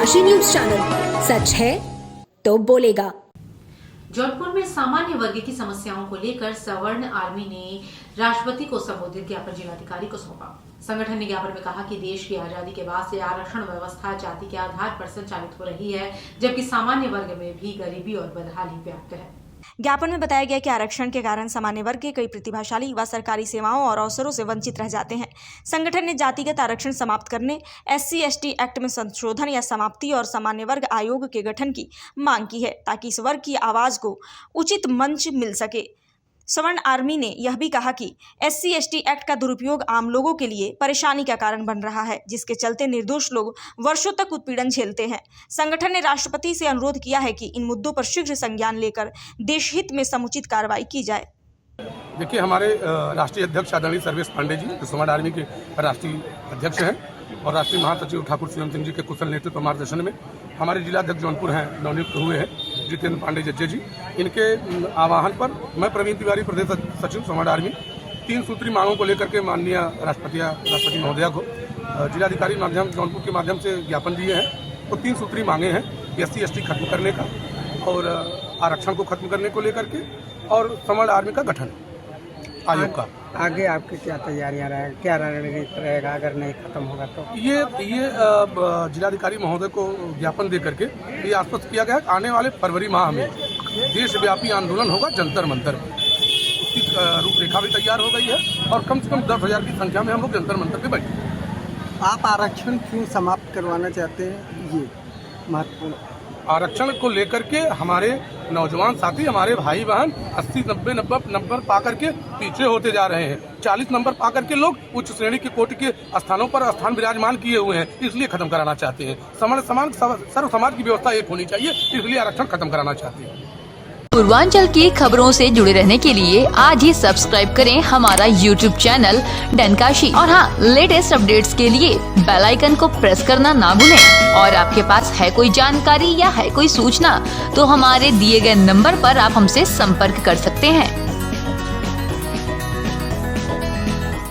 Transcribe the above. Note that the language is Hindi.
काशी न्यूज चैनल, सच है तो बोलेगा। जौनपुर में सामान्य वर्ग की समस्याओं को लेकर सवर्ण आर्मी ने राष्ट्रपति को संबोधित ज्ञापन जिलाधिकारी को सौंपा। संगठन ने ज्ञापन में कहा कि देश की आजादी के बाद से आरक्षण व्यवस्था जाति के आधार पर संचालित हो रही है, जबकि सामान्य वर्ग में भी गरीबी और बदहाली व्याप्त है। ज्ञापन में बताया गया कि आरक्षण के कारण सामान्य वर्ग के कई प्रतिभाशाली युवा सरकारी सेवाओं और अवसरों से वंचित रह जाते हैं। संगठन ने जातिगत आरक्षण समाप्त करने, SC/ST एक्ट में संशोधन या समाप्ति और सामान्य वर्ग आयोग के गठन की मांग की है, ताकि इस वर्ग की आवाज को उचित मंच मिल सके। सवर्ण आर्मी ने यह भी कहा कि SC/ST एक्ट का दुरुपयोग आम लोगों के लिए परेशानी का कारण बन रहा है, जिसके चलते निर्दोष लोग वर्षों तक उत्पीड़न झेलते हैं। संगठन ने राष्ट्रपति से अनुरोध किया है कि इन मुद्दों पर शीघ्र संज्ञान लेकर देश हित में समुचित कार्रवाई की जाए। देखिए, हमारे राष्ट्रीय अध्यक्ष आदरणीय सर्वेश पांडे जी जो सवर्ण आर्मी के राष्ट्रीय अध्यक्ष हैं और राष्ट्रीय महासचिव ठाकुर शिवम सिंह जी के कुशल नेतृत्व मार्गदर्शन में हमारे जिलाध्यक्ष जौनपुर हैं नवनियुक्त हुए हैं जितेंद्र पांडे जज्जे जी। इनके आह्वान पर मैं प्रवीण तिवारी प्रदेश सचिव सवर्ण आर्मी 3 सूत्री मांगों को लेकर के माननीय राष्ट्रपति महोदया को जिलाधिकारी माध्यम जौनपुर के माध्यम से ज्ञापन दिए हैं। तो 3 सूत्री मांगे हैं SC/ST खत्म करने का और आरक्षण को खत्म करने को लेकर के और सवर्ण आर्मी का गठन आयोग का। आगे आपकी क्या तैयारियां रहेगा, क्या रणनीति रहेगा अगर नहीं खत्म होगा तो? ये जिलाधिकारी महोदय को ज्ञापन दे करके ये आश्वस्त किया गया है आने वाले फरवरी माह में देशव्यापी आंदोलन होगा जंतर मंतर पर। उसकी रूपरेखा भी तैयार हो गई है और कम से कम 10,000 की संख्या में हम लोग जंतर मंतर पे बैठे। आप आरक्षण क्यों समाप्त करवाना चाहते हैं, ये महत्वपूर्ण? आरक्षण को लेकर के हमारे नौजवान साथी, हमारे भाई बहन 80-90 नंबर पा करके पीछे होते जा रहे हैं। 40 नंबर पा करके लोग उच्च श्रेणी के कोटि के स्थानों पर स्थान विराजमान किए हुए हैं, इसलिए खत्म कराना चाहते हैं। सर्व समाज की व्यवस्था एक होनी चाहिए, इसलिए आरक्षण खत्म कराना चाहते हैं। पूर्वांचल की खबरों से जुड़े रहने के लिए आज ही सब्सक्राइब करें हमारा YouTube चैनल डनकाशी और हाँ, लेटेस्ट अपडेट्स के लिए बेल आइकन को प्रेस करना ना भूलें। और आपके पास है कोई जानकारी या है कोई सूचना तो हमारे दिए गए नंबर पर आप हमसे संपर्क कर सकते हैं।